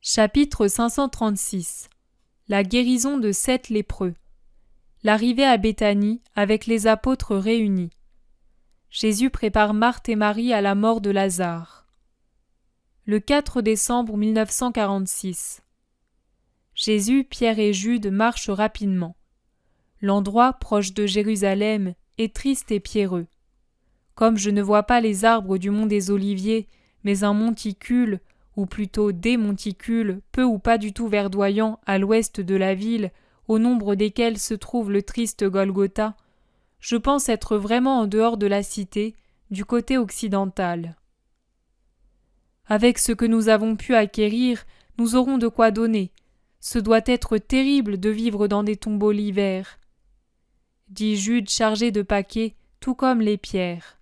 Chapitre 536. La guérison de 7 lépreux. L'arrivée à Béthanie avec les apôtres réunis. Jésus prépare Marthe et Marie à la mort de Lazare. Le 4 décembre 1946. Jésus, Pierre et Jude marchent rapidement. L'endroit, proche de Jérusalem, est triste et pierreux. Comme je ne vois pas les arbres du mont des Oliviers, mais un monticule, ou plutôt des monticules, peu ou pas du tout verdoyants à l'ouest de la ville, au nombre desquels se trouve le triste Golgotha, je pense être vraiment en dehors de la cité, du côté occidental. Avec ce que nous avons pu acquérir, nous aurons de quoi donner. Ce doit être terrible de vivre dans des tombeaux l'hiver, dit Jude chargé de paquets, tout comme les pierres.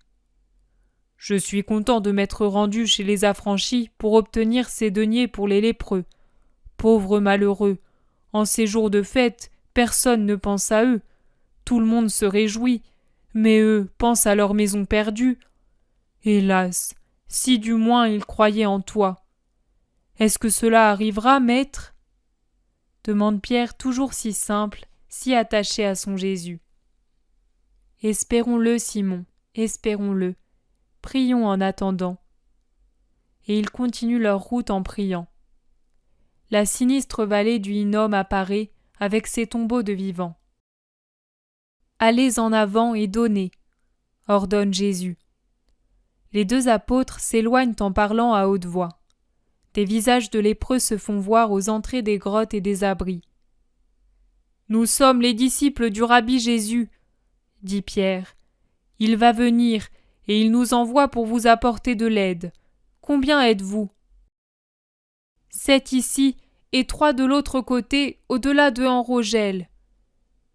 Je suis content de m'être rendu chez les affranchis pour obtenir ces deniers pour les lépreux. Pauvres malheureux, en ces jours de fête, personne ne pense à eux. Tout le monde se réjouit, mais eux pensent à leur maison perdue. Hélas, si du moins ils croyaient en toi. Est-ce que cela arrivera, maître ? Demande Pierre, toujours si simple, si attaché à son Jésus. Espérons-le, Simon, espérons-le. Prions en attendant. Et ils continuent leur route en priant. La sinistre vallée du Hinnom apparaît avec ses tombeaux de vivants. Allez en avant et donnez, ordonne Jésus. Les deux apôtres s'éloignent en parlant à haute voix. Des visages de lépreux se font voir aux entrées des grottes et des abris. Nous sommes les disciples du Rabbi Jésus, dit Pierre. Il va venir, et il nous envoie pour vous apporter de l'aide. Combien êtes-vous ? 7 ici, et 3 de l'autre côté, au-delà de Enrogel,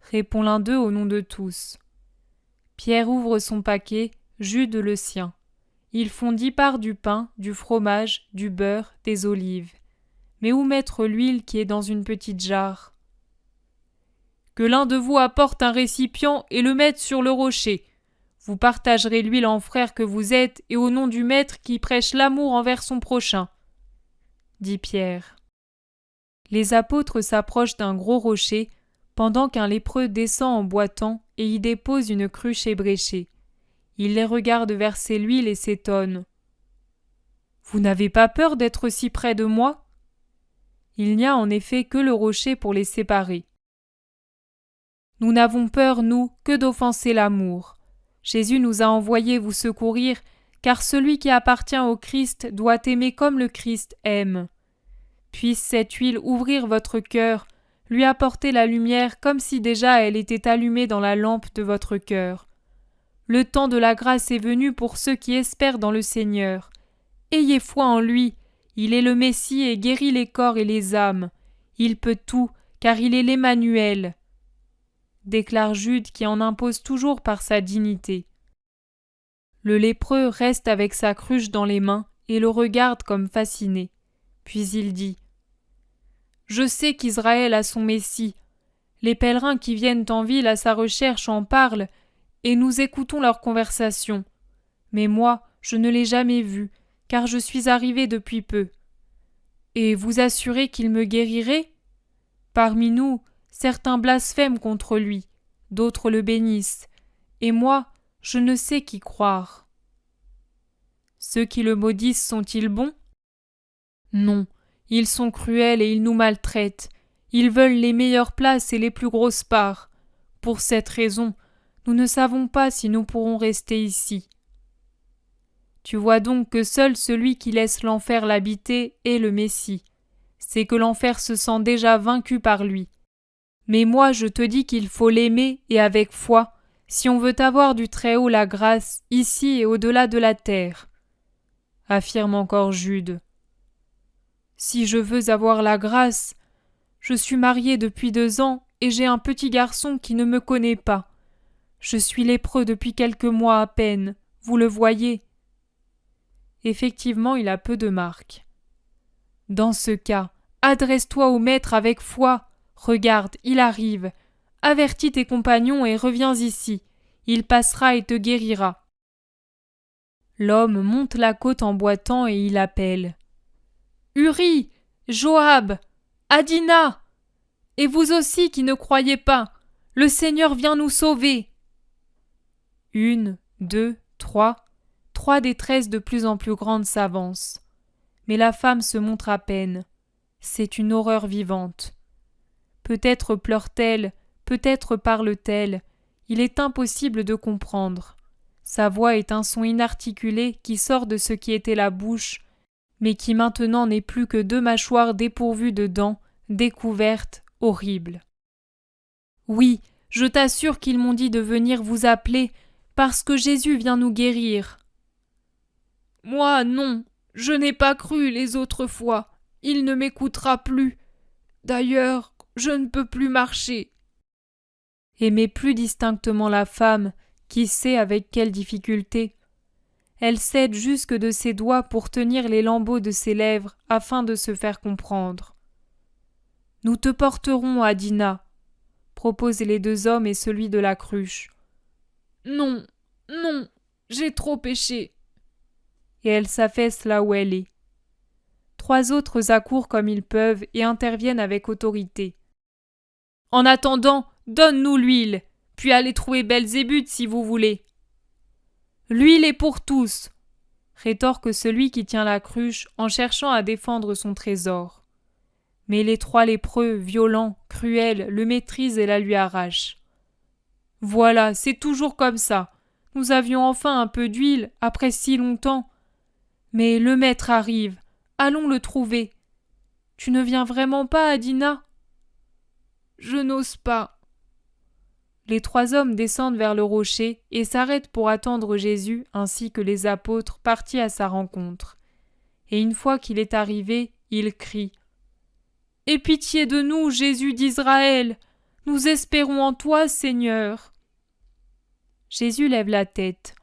répond l'un d'eux au nom de tous. Pierre ouvre son paquet, Jude le sien. Ils font 10 parts du pain, du fromage, du beurre, des olives. Mais où mettre l'huile qui est dans une petite jarre ? Que l'un de vous apporte un récipient et le mette sur le rocher. Vous partagerez l'huile en frères que vous êtes et au nom du Maître qui prêche l'amour envers son prochain, dit Pierre. Les apôtres s'approchent d'un gros rocher, pendant qu'un lépreux descend en boitant et y dépose une cruche ébréchée. Il les regarde verser l'huile et s'étonne. « Vous n'avez pas peur d'être si près de moi ?» Il n'y a en effet que le rocher pour les séparer. « Nous n'avons peur, nous, que d'offenser l'amour. Jésus nous a envoyés vous secourir, car celui qui appartient au Christ doit aimer comme le Christ aime. Puisse cette huile ouvrir votre cœur, lui apporter la lumière comme si déjà elle était allumée dans la lampe de votre cœur. Le temps de la grâce est venu pour ceux qui espèrent dans le Seigneur. Ayez foi en lui, il est le Messie et guérit les corps et les âmes. Il peut tout, car il est l'Emmanuel, déclare Jude qui en impose toujours par sa dignité. Le lépreux reste avec sa cruche dans les mains et le regarde comme fasciné. Puis il dit « Je sais qu'Israël a son Messie. Les pèlerins qui viennent en ville à sa recherche en parlent, et nous écoutons leur conversation. Mais moi, je ne l'ai jamais vu, car je suis arrivé depuis peu. Et vous assurez qu'il me guérirait ? Parmi nous, certains blasphèment contre lui, d'autres le bénissent, et moi, je ne sais qui croire. Ceux qui le maudissent sont-ils bons ? Non, ils sont cruels et ils nous maltraitent. Ils veulent les meilleures places et les plus grosses parts. Pour cette raison, nous ne savons pas si nous pourrons rester ici. Tu vois donc que seul celui qui laisse l'enfer l'habiter est le Messie. C'est que l'enfer se sent déjà vaincu par lui. Mais moi je te dis qu'il faut l'aimer et avec foi, si on veut avoir du Très-Haut la grâce, ici et au-delà de la terre. Affirme encore Jude. Si je veux avoir la grâce, je suis marié depuis 2 ans et j'ai un petit garçon qui ne me connaît pas. Je suis lépreux depuis quelques mois à peine, vous le voyez. Effectivement, il a peu de marques. Dans ce cas, adresse-toi au Maître avec foi. Regarde, il arrive. Avertis tes compagnons et reviens ici. Il passera et te guérira. L'homme monte la côte en boitant et il appelle. « Uri, Joab, Adina, et vous aussi qui ne croyez pas, le Seigneur vient nous sauver. 1, 2, 3. 3 détresses de plus en plus grandes s'avancent. Mais la femme se montre à peine. C'est une horreur vivante. Peut-être pleure-t-elle, peut-être parle-t-elle. Il est impossible de comprendre. Sa voix est un son inarticulé qui sort de ce qui était la bouche, mais qui maintenant n'est plus que 2 mâchoires dépourvues de dents, découvertes, horribles. Oui, je t'assure qu'ils m'ont dit de venir vous appeler, parce que Jésus vient nous guérir. Moi, non, je n'ai pas cru les autres fois. Il ne m'écoutera plus. D'ailleurs, je ne peux plus marcher. Aimez plus distinctement la femme, qui sait avec quelle difficulté. Elle cède jusque de ses doigts pour tenir les lambeaux de ses lèvres afin de se faire comprendre. Nous te porterons à Dina, proposent les 2 hommes et celui de la cruche. Non, non, j'ai trop péché. Et elle s'affaisse là où elle est. 3 autres accourent comme ils peuvent et interviennent avec autorité. En attendant, donne-nous l'huile, puis allez trouver Belzébuth si vous voulez. L'huile est pour tous, rétorque celui qui tient la cruche en cherchant à défendre son trésor. Mais les 3 lépreux, violents, cruels, le maîtrisent et la lui arrachent. Voilà, c'est toujours comme ça. Nous avions enfin un peu d'huile après si longtemps. Mais le maître arrive. Allons le trouver. Tu ne viens vraiment pas, Adina ? Je n'ose pas. Les 3 hommes descendent vers le rocher et s'arrêtent pour attendre Jésus ainsi que les apôtres partis à sa rencontre. Et une fois qu'il est arrivé, ils crient « Aie pitié de nous, Jésus d'Israël! Nous espérons en toi, Seigneur !» Jésus lève la tête.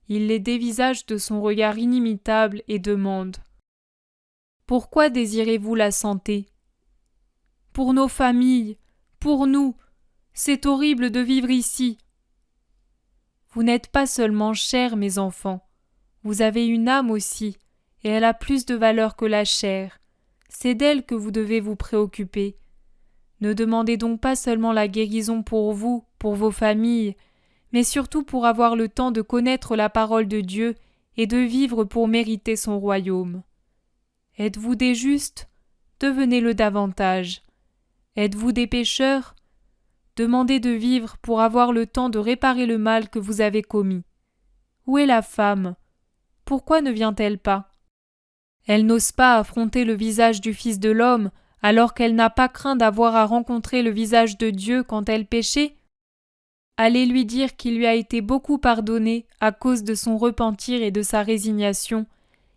Il les dévisage de son regard inimitable et demande « Pourquoi désirez-vous la santé ? Pour nos familles, pour nous, c'est horrible de vivre ici. Vous n'êtes pas seulement chair, mes enfants, vous avez une âme aussi, et elle a plus de valeur que la chair. C'est d'elle que vous devez vous préoccuper. Ne demandez donc pas seulement la guérison pour vous, pour vos familles, mais surtout pour avoir le temps de connaître la parole de Dieu et de vivre pour mériter son royaume. Êtes-vous des justes ? Devenez-le davantage. Êtes-vous des pécheurs ? Demandez de vivre pour avoir le temps de réparer le mal que vous avez commis. Où est la femme ? Pourquoi ne vient-elle pas ? Elle n'ose pas affronter le visage du Fils de l'homme alors qu'elle n'a pas craint d'avoir à rencontrer le visage de Dieu quand elle péchait ? Allez lui dire qu'il lui a été beaucoup pardonné à cause de son repentir et de sa résignation,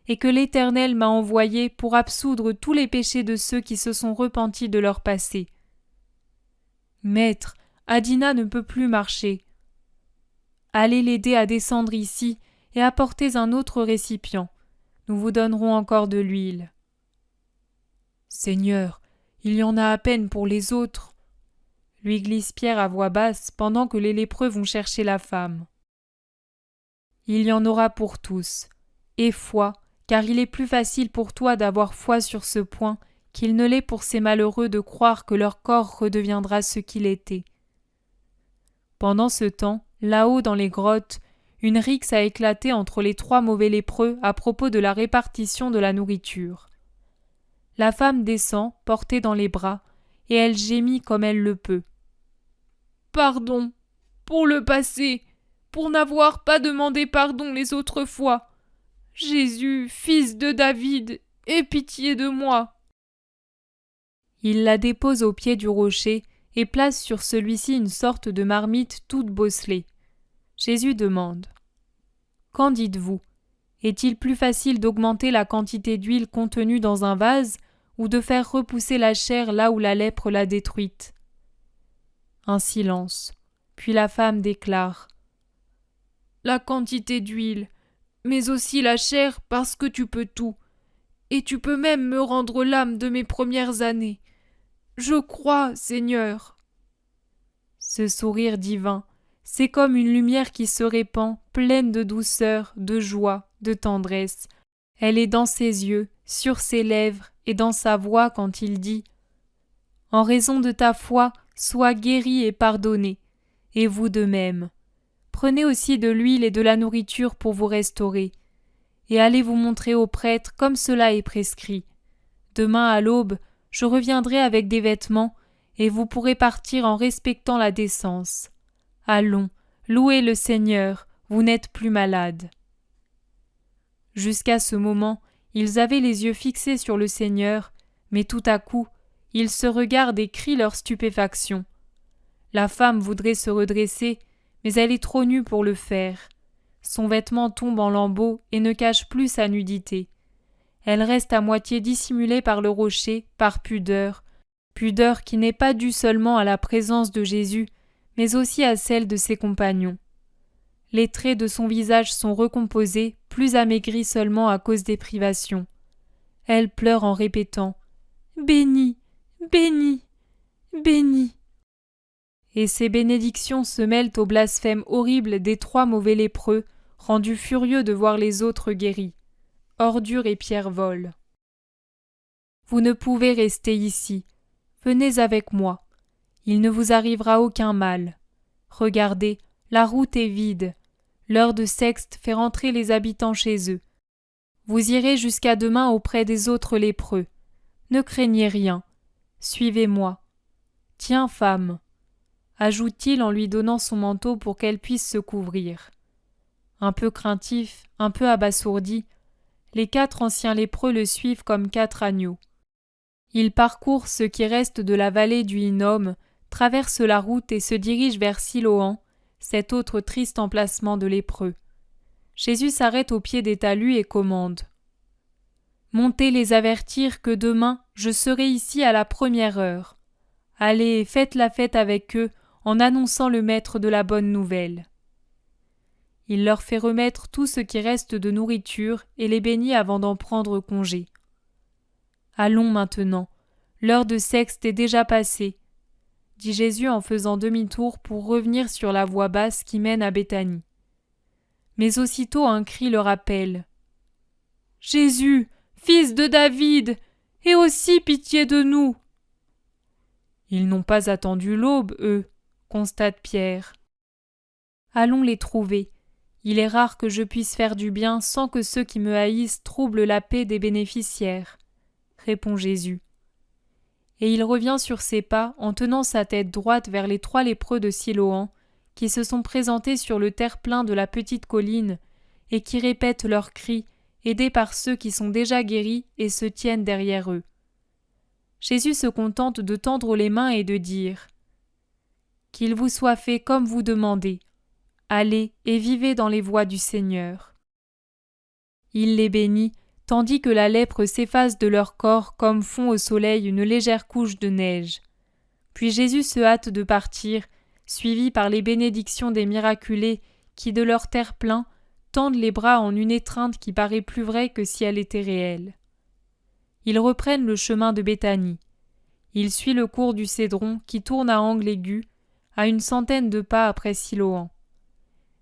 et que l'Éternel m'a envoyé pour absoudre tous les péchés de ceux qui se sont repentis de leur passé. Maître, Adina ne peut plus marcher. Allez l'aider à descendre ici et apportez un autre récipient. Nous vous donnerons encore de l'huile. Seigneur, il y en a à peine pour les autres, lui glisse Pierre à voix basse pendant que les lépreux vont chercher la femme. Il y en aura pour tous. Aie foi, car il est plus facile pour toi d'avoir foi sur ce point qu'il ne l'est pour ces malheureux de croire que leur corps redeviendra ce qu'il était. Pendant ce temps, là-haut dans les grottes, une rixe a éclaté entre les 3 mauvais lépreux à propos de la répartition de la nourriture. La femme descend, portée dans les bras, et elle gémit comme elle le peut. « Pardon, pour le passé, pour n'avoir pas demandé pardon les autres fois. Jésus, fils de David, aie pitié de moi. » Il la dépose au pied du rocher et place sur celui-ci une sorte de marmite toute bosselée. Jésus demande « Qu'en dites-vous ? Est-il plus facile d'augmenter la quantité d'huile contenue dans un vase ou de faire repousser la chair là où la lèpre l'a détruite ?» Un silence. Puis la femme déclare « La quantité d'huile, mais aussi la chair parce que tu peux tout. Et tu peux même me rendre l'âme de mes premières années. Je crois, Seigneur. » Ce sourire divin, c'est comme une lumière qui se répand, pleine de douceur, de joie, de tendresse. Elle est dans ses yeux, sur ses lèvres et dans sa voix quand il dit « En raison de ta foi, sois guéri et pardonné, et vous de même. Prenez aussi de l'huile et de la nourriture pour vous restaurer, et allez vous montrer au prêtre comme cela est prescrit. Demain à l'aube, je reviendrai avec des vêtements, et vous pourrez partir en respectant la décence. Allons, louez le Seigneur, vous n'êtes plus malade. » Jusqu'à ce moment, ils avaient les yeux fixés sur le Seigneur, mais tout à coup, ils se regardent et crient leur stupéfaction. La femme voudrait se redresser, mais elle est trop nue pour le faire. Son vêtement tombe en lambeaux et ne cache plus sa nudité. Elle reste à moitié dissimulée par le rocher, par pudeur, pudeur qui n'est pas due seulement à la présence de Jésus, mais aussi à celle de ses compagnons. Les traits de son visage sont recomposés, plus amaigris seulement à cause des privations. Elle pleure en répétant « Béni, béni, béni !» Et ces bénédictions se mêlent au blasphème horrible des 3 mauvais lépreux, rendus furieux de voir les autres guéris. Ordure et pierre volent. « Vous ne pouvez rester ici. Venez avec moi. Il ne vous arrivera aucun mal. Regardez, la route est vide. L'heure de sexte fait rentrer les habitants chez eux. Vous irez jusqu'à demain auprès des autres lépreux. Ne craignez rien. Suivez-moi. Tiens, femme, ajoute-t-il en lui donnant son manteau pour qu'elle puisse se couvrir. Un peu craintif, un peu abasourdi, les 4 anciens lépreux le suivent comme 4 agneaux. Ils parcourent ce qui reste de la vallée du Hinnom, traversent la route et se dirigent vers Siloam, cet autre triste emplacement de lépreux. Jésus s'arrête au pied des talus et commande « Montez les avertir que demain je serai ici à la première heure. Allez, faites la fête avec eux en annonçant le maître de la bonne nouvelle. » Il leur fait remettre tout ce qui reste de nourriture et les bénit avant d'en prendre congé. « Allons maintenant, l'heure de sexte est déjà passée, » dit Jésus en faisant demi-tour pour revenir sur la voie basse qui mène à Béthanie. Mais aussitôt un cri le rappelle. « Jésus, fils de David, aie aussi pitié de nous !» Ils n'ont pas attendu l'aube, eux, constate Pierre. « Allons les trouver. Il est rare que je puisse faire du bien sans que ceux qui me haïssent troublent la paix des bénéficiaires, » répond Jésus. Et il revient sur ses pas en tenant sa tête droite vers les 3 lépreux de Siloam qui se sont présentés sur le terre-plein de la petite colline et qui répètent leurs cris, aidés par ceux qui sont déjà guéris et se tiennent derrière eux. Jésus se contente de tendre les mains et de dire « Qu'il vous soit fait comme vous demandez. Allez et vivez dans les voies du Seigneur. » Il les bénit, tandis que la lèpre s'efface de leur corps comme fond au soleil une légère couche de neige. Puis Jésus se hâte de partir, suivi par les bénédictions des miraculés qui, de leur terre-plein, tendent les bras en une étreinte qui paraît plus vraie que si elle était réelle. Ils reprennent le chemin de Béthanie. Il suit le cours du Cédron qui tourne à angle aigu, à une centaine de pas après Siloam.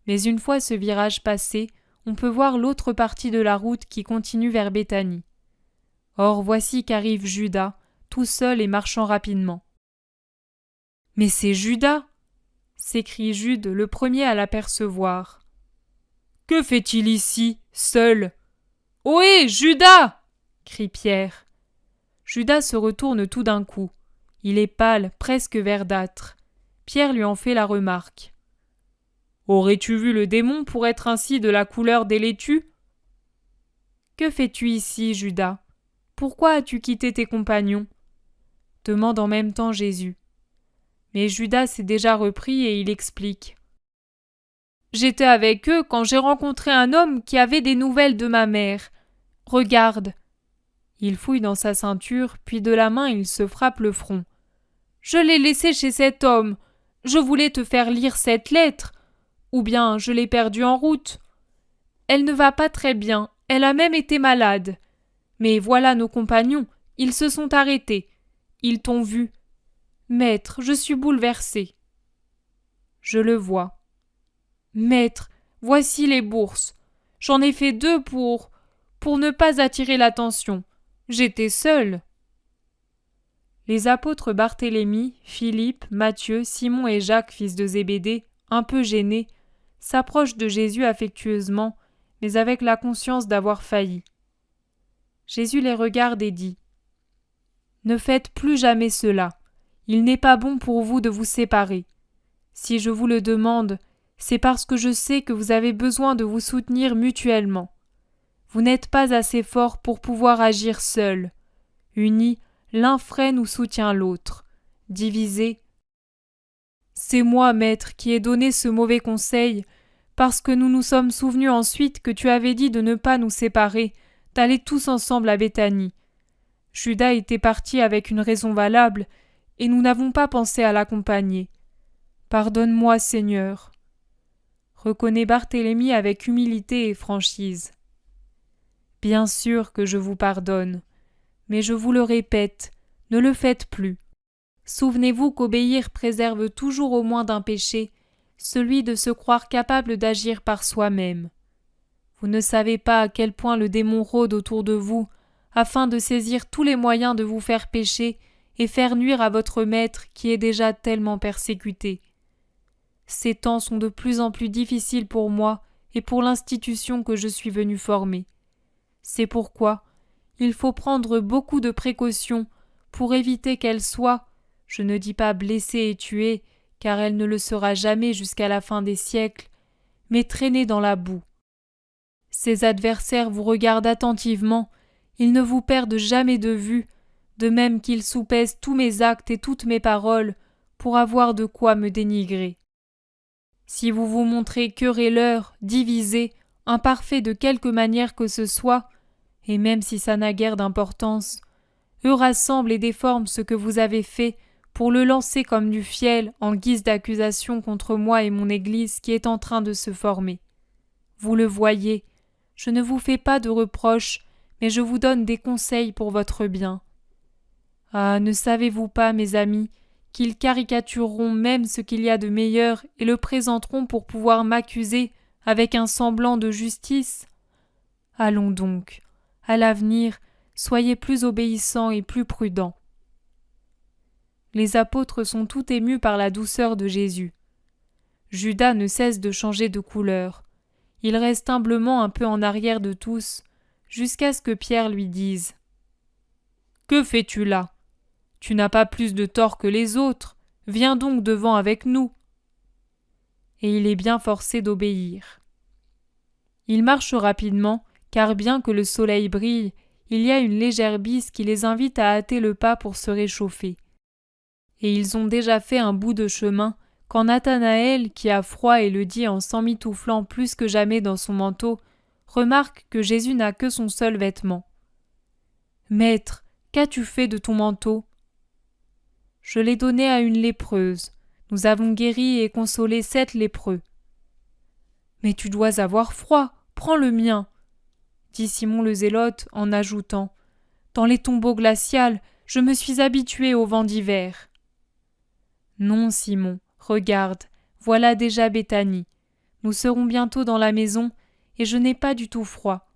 Mais une fois ce virage passé, on peut voir l'autre partie de la route qui continue vers Béthanie. Or voici qu'arrive Judas, tout seul et marchant rapidement. « Mais c'est Judas !» s'écrie Jude, le premier à l'apercevoir. « Que fait-il ici, seul ?»« Ohé, Judas !» crie Pierre. Judas se retourne tout d'un coup. Il est pâle, presque verdâtre. Pierre lui en fait la remarque. « Aurais-tu vu le démon pour être ainsi de la couleur des laitues ?»« Que fais-tu ici, Judas ? Pourquoi as-tu quitté tes compagnons ?» demande en même temps Jésus. Mais Judas s'est déjà repris et il explique. « J'étais avec eux quand j'ai rencontré un homme qui avait des nouvelles de ma mère. Regarde !» Il fouille dans sa ceinture, puis de la main il se frappe le front. « Je l'ai laissé chez cet homme. Je voulais te faire lire cette lettre. Ou bien je l'ai perdue en route. Elle ne va pas très bien, elle a même été malade. Mais voilà nos compagnons, ils se sont arrêtés. Ils t'ont vu. Maître, je suis bouleversé. » Je le vois. « Maître, voici les bourses. J'en ai fait 2 pour ne pas attirer l'attention. J'étais seul. Les apôtres Barthélemy, Philippe, Matthieu, Simon et Jacques, fils de Zébédée, un peu gênés, s'approchent de Jésus affectueusement, mais avec la conscience d'avoir failli. Jésus les regarde et dit : « Ne faites plus jamais cela. Il n'est pas bon pour vous de vous séparer. Si je vous le demande, c'est parce que je sais que vous avez besoin de vous soutenir mutuellement. Vous n'êtes pas assez fort pour pouvoir agir seul. Unis, l'un freine ou soutient l'autre. Divisés, c'est moi, maître, qui ai donné ce mauvais conseil, parce que nous nous sommes souvenus ensuite que tu avais dit de ne pas nous séparer, d'aller tous ensemble à Béthanie. Judas était parti avec une raison valable, et nous n'avons pas pensé à l'accompagner. Pardonne-moi, Seigneur. Reconnaît Barthélemy avec humilité et franchise. Bien sûr que je vous pardonne, mais je vous le répète, ne le faites plus. Souvenez-vous qu'obéir préserve toujours au moins d'un péché, celui de se croire capable d'agir par soi-même. Vous ne savez pas à quel point le démon rôde autour de vous, afin de saisir tous les moyens de vous faire pécher et faire nuire à votre maître qui est déjà tellement persécuté. Ces temps sont de plus en plus difficiles pour moi et pour l'institution que je suis venu former. C'est pourquoi il faut prendre beaucoup de précautions pour éviter qu'elle soit, je ne dis pas blessée et tuée, car elle ne le sera jamais jusqu'à la fin des siècles, mais traînée dans la boue. Ses adversaires vous regardent attentivement, ils ne vous perdent jamais de vue, de même qu'ils soupèsent tous mes actes et toutes mes paroles pour avoir de quoi me dénigrer. Si vous vous montrez querelleur, divisé, imparfait de quelque manière que ce soit, et même si ça n'a guère d'importance, eux rassemblent et déforment ce que vous avez fait pour le lancer comme du fiel en guise d'accusation contre moi et mon Église qui est en train de se former. Vous le voyez, je ne vous fais pas de reproches, mais je vous donne des conseils pour votre bien. Ah, ne savez-vous pas, mes amis, qu'ils caricatureront même ce qu'il y a de meilleur et le présenteront pour pouvoir m'accuser avec un semblant de justice ? Allons donc, à l'avenir, soyez plus obéissants et plus prudents. Les apôtres sont tout émus par la douceur de Jésus. Judas ne cesse de changer de couleur. Il reste humblement un peu en arrière de tous, jusqu'à ce que Pierre lui dise : « Que fais-tu là ? Tu n'as pas plus de tort que les autres. Viens donc devant avec nous. » Et il est bien forcé d'obéir. Il marche rapidement, car bien que le soleil brille, il y a une légère bise qui les invite à hâter le pas pour se réchauffer. Et ils ont déjà fait un bout de chemin, quand Nathanaël, qui a froid et le dit en s'emmitouflant plus que jamais dans son manteau, remarque que Jésus n'a que son seul vêtement. « Maître, qu'as-tu fait de ton manteau ? » ?»« Je l'ai donné à une lépreuse. Nous avons guéri et consolé 7 lépreux. »« Mais tu dois avoir froid, prends le mien, » dit Simon le Zélote en ajoutant : « Dans les tombeaux glaciales, je me suis habitué au vent d'hiver. » Non, Simon, regarde, voilà déjà Béthanie. Nous serons bientôt dans la maison, et je n'ai pas du tout froid.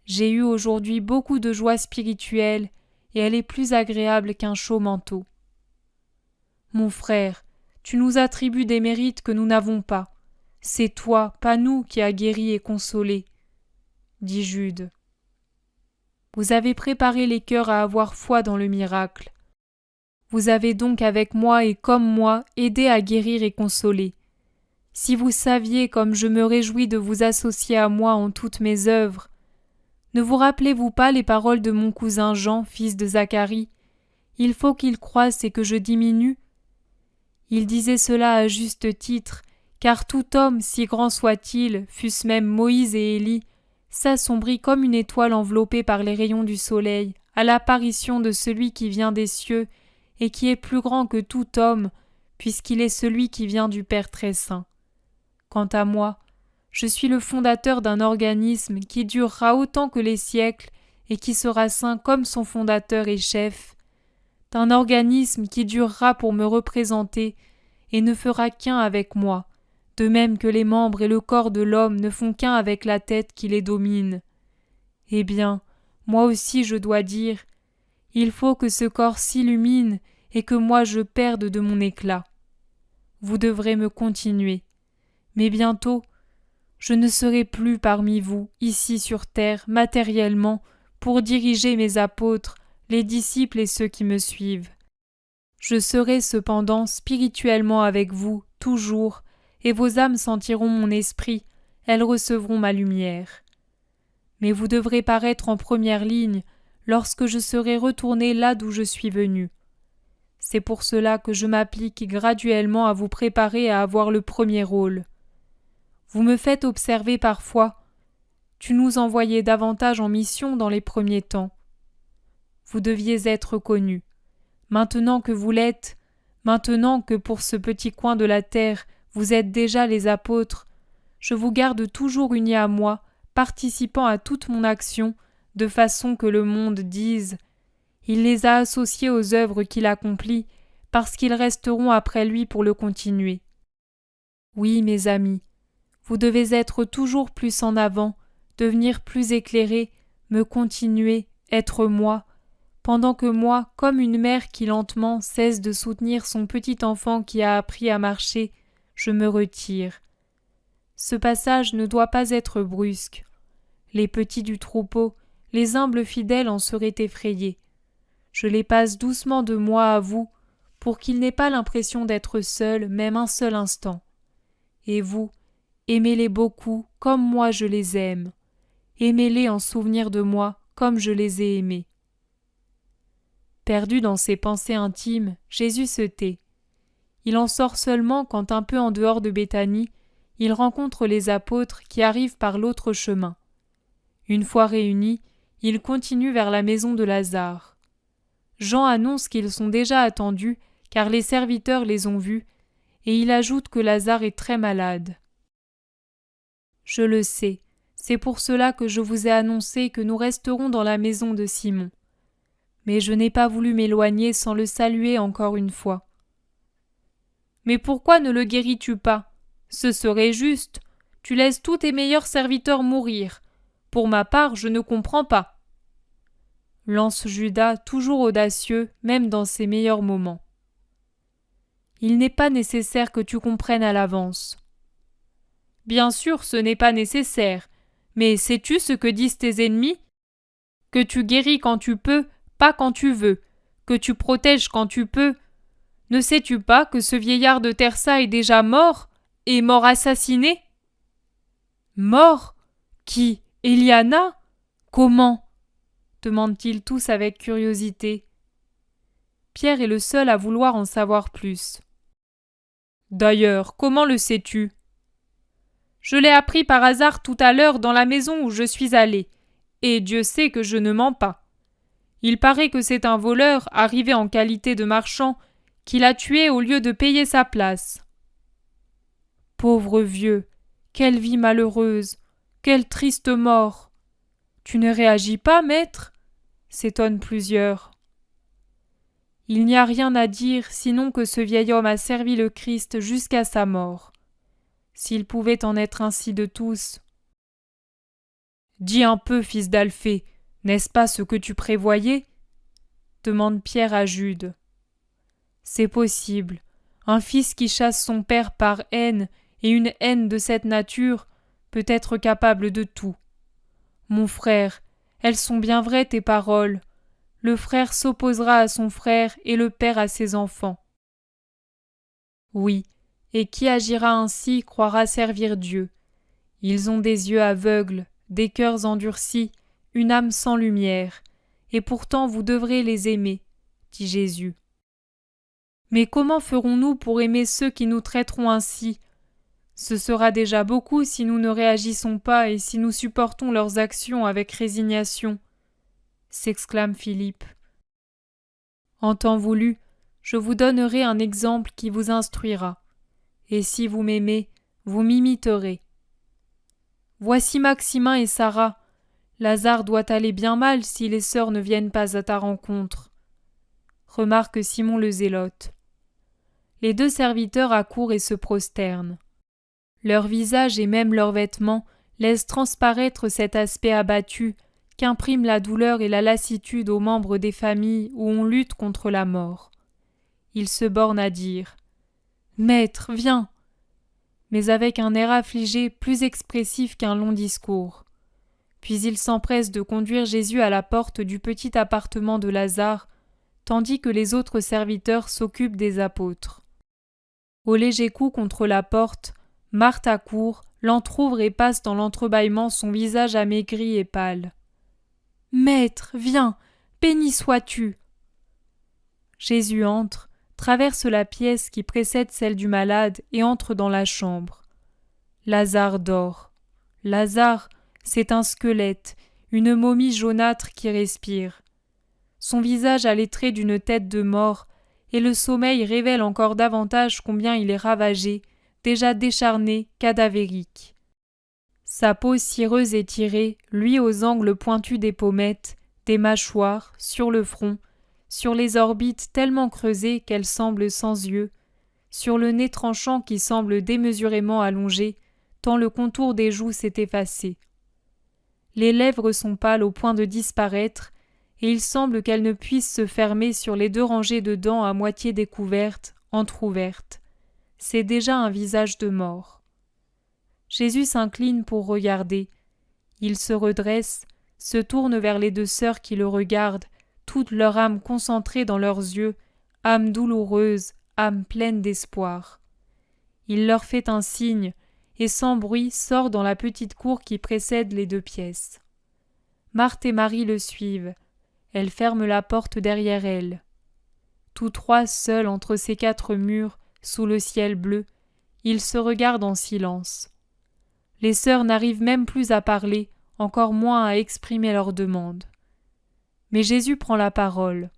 J'ai eu aujourd'hui beaucoup de joie spirituelle, et elle est plus agréable qu'un chaud manteau. Mon frère, tu nous attribues des mérites que nous n'avons pas. C'est toi, pas nous, qui as guéri et consolé, dit Jude. Vous avez préparé les cœurs à avoir foi dans le miracle. Vous avez donc avec moi et comme moi aidé à guérir et consoler. Si vous saviez comme je me réjouis de vous associer à moi en toutes mes œuvres, ne vous rappelez-vous pas les paroles de mon cousin Jean, fils de Zacharie ? Il faut qu'il croisse et que je diminue. Il disait cela à juste titre, car tout homme, si grand soit-il, fût-ce même Moïse et Élie, s'assombrit comme une étoile enveloppée par les rayons du soleil à l'apparition de celui qui vient des cieux et qui est plus grand que tout homme, puisqu'il est celui qui vient du Père très saint. Quant à moi, je suis le fondateur d'un organisme qui durera autant que les siècles et qui sera saint comme son fondateur et chef, d'un organisme qui durera pour me représenter et ne fera qu'un avec moi, de même que les membres et le corps de l'homme ne font qu'un avec la tête qui les domine. Eh bien, moi aussi je dois dire, Il faut que ce corps s'illumine et que moi je perde de mon éclat. Vous devrez me continuer, mais bientôt, je ne serai plus parmi vous, ici sur terre, matériellement, pour diriger mes apôtres, les disciples et ceux qui me suivent. Je serai cependant spirituellement avec vous, toujours, et vos âmes sentiront mon esprit, elles recevront ma lumière. Mais vous devrez paraître en première ligne lorsque je serai retourné là d'où je suis venu. C'est pour cela que je m'applique graduellement à vous préparer à avoir le premier rôle. Vous me faites observer parfois. Tu nous envoyais davantage en mission dans les premiers temps. Vous deviez être connus. Maintenant que vous l'êtes, maintenant que pour ce petit coin de la terre vous êtes déjà les apôtres, je vous garde toujours unis à moi, participant à toute mon action, de façon que le monde dise « Il les a associés aux œuvres qu'il accomplit, parce qu'ils resteront après lui pour le continuer. » Oui, mes amis, vous devez être toujours plus en avant, devenir plus éclairés, me continuer, être moi, pendant que moi, comme une mère qui lentement cesse de soutenir son petit enfant qui a appris à marcher, je me retire. Ce passage ne doit pas être brusque. Les petits du troupeau, les humbles fidèles en seraient effrayés. Je les passe doucement de moi à vous, pour qu'ils n'aient pas l'impression d'être seuls, même un seul instant. Et vous, aimez-les beaucoup comme moi je les aime. Aimez-les en souvenir de moi comme je les ai aimés. Perdu dans ses pensées intimes, Jésus se tait. Il en sort seulement quand, un peu en dehors de Béthanie, il rencontre les apôtres qui arrivent par l'autre chemin. Une fois réunis, il continue vers la maison de Lazare. Jean annonce qu'ils sont déjà attendus, car les serviteurs les ont vus, et il ajoute que Lazare est très malade. Je le sais, c'est pour cela que je vous ai annoncé que nous resterons dans la maison de Simon. Mais je n'ai pas voulu m'éloigner sans le saluer encore une fois. Mais pourquoi ne le guéris-tu pas ? Ce serait juste. Tu laisses tous tes meilleurs serviteurs mourir. Pour ma part, je ne comprends pas. Lance Judas, toujours audacieux, même dans ses meilleurs moments. Il n'est pas nécessaire que tu comprennes à l'avance. Bien sûr, ce n'est pas nécessaire. Mais sais-tu ce que disent tes ennemis ? Que tu guéris quand tu peux, pas quand tu veux. Que tu protèges quand tu peux. Ne sais-tu pas que ce vieillard de Tersa est déjà mort, et mort assassiné ? Mort ? Qui ? Eliana ? Comment ? Demandent-ils tous avec curiosité. Pierre est le seul à vouloir en savoir plus. D'ailleurs, comment le sais-tu ? Je l'ai appris par hasard tout à l'heure dans la maison où je suis allé, et Dieu sait que je ne mens pas. Il paraît que c'est un voleur, arrivé en qualité de marchand, qui l'a tué au lieu de payer sa place. Pauvre vieux, quelle vie malheureuse, quelle triste mort. Tu ne réagis pas, maître ? S'étonnent plusieurs. Il n'y a rien à dire, sinon que ce vieil homme a servi le Christ jusqu'à sa mort. S'il pouvait en être ainsi de tous. Dis un peu, fils d'Alphée, n'est-ce pas ce que tu prévoyais ? Demande Pierre à Jude. C'est possible. Un fils qui chasse son père par haine, et une haine de cette nature, peut être capable de tout. Mon frère, elles sont bien vraies tes paroles. Le frère s'opposera à son frère et le père à ses enfants. Oui, et qui agira ainsi croira servir Dieu. Ils ont des yeux aveugles, des cœurs endurcis, une âme sans lumière, et pourtant vous devrez les aimer, dit Jésus. Mais comment ferons-nous pour aimer ceux qui nous traiteront ainsi ? Ce sera déjà beaucoup si nous ne réagissons pas et si nous supportons leurs actions avec résignation, s'exclame Philippe. En temps voulu, je vous donnerai un exemple qui vous instruira. Et si vous m'aimez, vous m'imiterez. Voici Maximin et Sarah. Lazare doit aller bien mal si les sœurs ne viennent pas à ta rencontre. Remarque Simon le Zélote. Les deux serviteurs accourent et se prosternent. Leur visage et même leurs vêtements laissent transparaître cet aspect abattu, qu'impriment la douleur et la lassitude aux membres des familles où on lutte contre la mort. Il se borne à dire « Maître, viens !» mais avec un air affligé plus expressif qu'un long discours. Puis il s'empresse de conduire Jésus à la porte du petit appartement de Lazare, tandis que les autres serviteurs s'occupent des apôtres. Au léger coup contre la porte, Marthe accourt, l'entr'ouvre et passe dans l'entrebâillement son visage amaigri et pâle. « Maître, viens, béni sois-tu !» Jésus entre, traverse la pièce qui précède celle du malade et entre dans la chambre. Lazare dort. Lazare, c'est un squelette, une momie jaunâtre qui respire. Son visage a les traits d'une tête de mort, et le sommeil révèle encore davantage combien il est ravagé, déjà décharné, cadavérique. Sa peau cireuse et tirée, lui aux angles pointus des pommettes, des mâchoires, sur le front, sur les orbites tellement creusées qu'elles semblent sans yeux, sur le nez tranchant qui semble démesurément allongé, tant le contour des joues s'est effacé. Les lèvres sont pâles au point de disparaître, et il semble qu'elles ne puissent se fermer sur les 2 rangées de dents à moitié découvertes, entr'ouvertes. C'est déjà un visage de mort. Jésus s'incline pour regarder. Il se redresse, se tourne vers les 2 sœurs qui le regardent, toute leur âme concentrée dans leurs yeux, âme douloureuse, âme pleine d'espoir. Il leur fait un signe, et sans bruit sort dans la petite cour qui précède les 2 pièces. Marthe et Marie le suivent. Elle ferme la porte derrière elle. Tous 3 seuls entre ces 4 murs, sous le ciel bleu, ils se regardent en silence. Les sœurs n'arrivent même plus à parler, encore moins à exprimer leurs demandes. Mais Jésus prend la parole.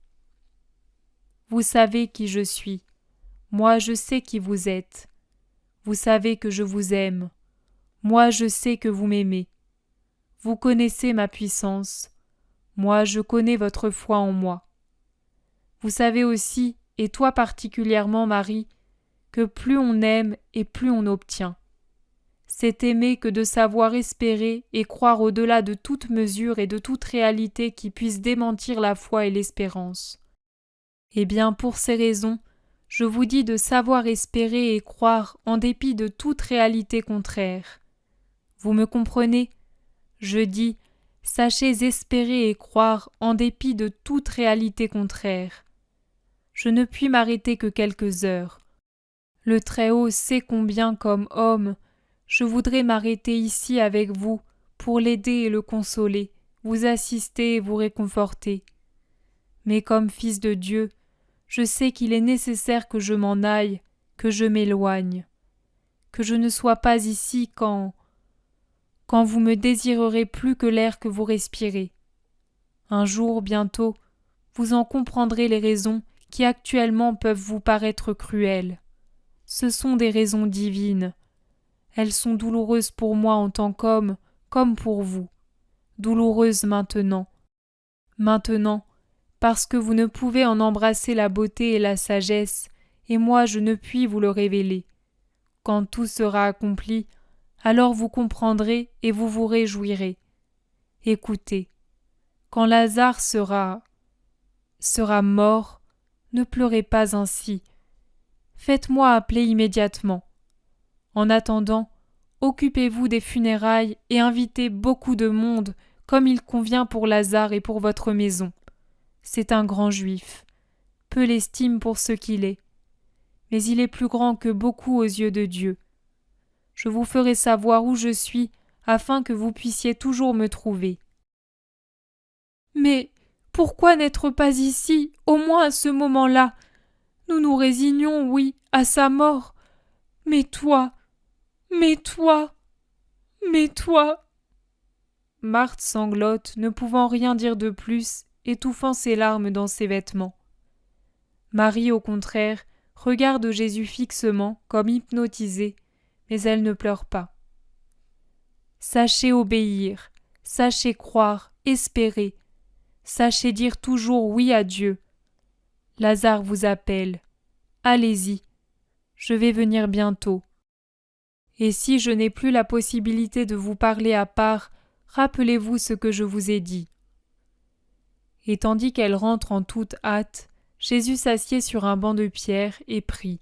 « Vous savez qui je suis. Moi je sais qui vous êtes. Vous savez que je vous aime. Moi je sais que vous m'aimez. Vous connaissez ma puissance. Moi je connais votre foi en moi. Vous savez aussi, et toi particulièrement Marie, que plus on aime et plus on obtient. C'est aimer que de savoir espérer et croire au-delà de toute mesure et de toute réalité qui puisse démentir la foi et l'espérance. Eh bien, pour ces raisons, je vous dis de savoir espérer et croire en dépit de toute réalité contraire. Vous me comprenez ? Je dis, sachez espérer et croire en dépit de toute réalité contraire. Je ne puis m'arrêter que quelques heures. Le Très-Haut sait combien, comme homme, je voudrais m'arrêter ici avec vous pour l'aider et le consoler, vous assister et vous réconforter. Mais comme fils de Dieu, je sais qu'il est nécessaire que je m'en aille, que je m'éloigne, que je ne sois pas ici quand vous me désirerez plus que l'air que vous respirez. Un jour, bientôt, vous en comprendrez les raisons qui actuellement peuvent vous paraître cruelles. Ce sont des raisons divines. Elles sont douloureuses pour moi en tant qu'homme, comme pour vous. Douloureuses maintenant. Maintenant, parce que vous ne pouvez en embrasser la beauté et la sagesse, et moi je ne puis vous le révéler. Quand tout sera accompli, alors vous comprendrez et vous vous réjouirez. Écoutez, quand Lazare sera mort, ne pleurez pas ainsi. Faites-moi appeler immédiatement. En attendant, occupez-vous des funérailles et invitez beaucoup de monde, comme il convient pour Lazare et pour votre maison. C'est un grand Juif. Peu l'estime pour ce qu'il est. Mais il est plus grand que beaucoup aux yeux de Dieu. Je vous ferai savoir où je suis, afin que vous puissiez toujours me trouver. Mais pourquoi n'être pas ici, au moins à ce moment-là ? Nous nous résignons, oui, à sa mort. Mais toi, Marthe sanglote, ne pouvant rien dire de plus, étouffant ses larmes dans ses vêtements. Marie, au contraire, regarde Jésus fixement, comme hypnotisée, mais elle ne pleure pas. Sachez obéir, sachez croire, espérer, sachez dire toujours oui à Dieu. Lazare vous appelle. Allez-y, je vais venir bientôt. Et si je n'ai plus la possibilité de vous parler à part, rappelez-vous ce que je vous ai dit. Et tandis qu'elle rentre en toute hâte, Jésus s'assied sur un banc de pierre et prie.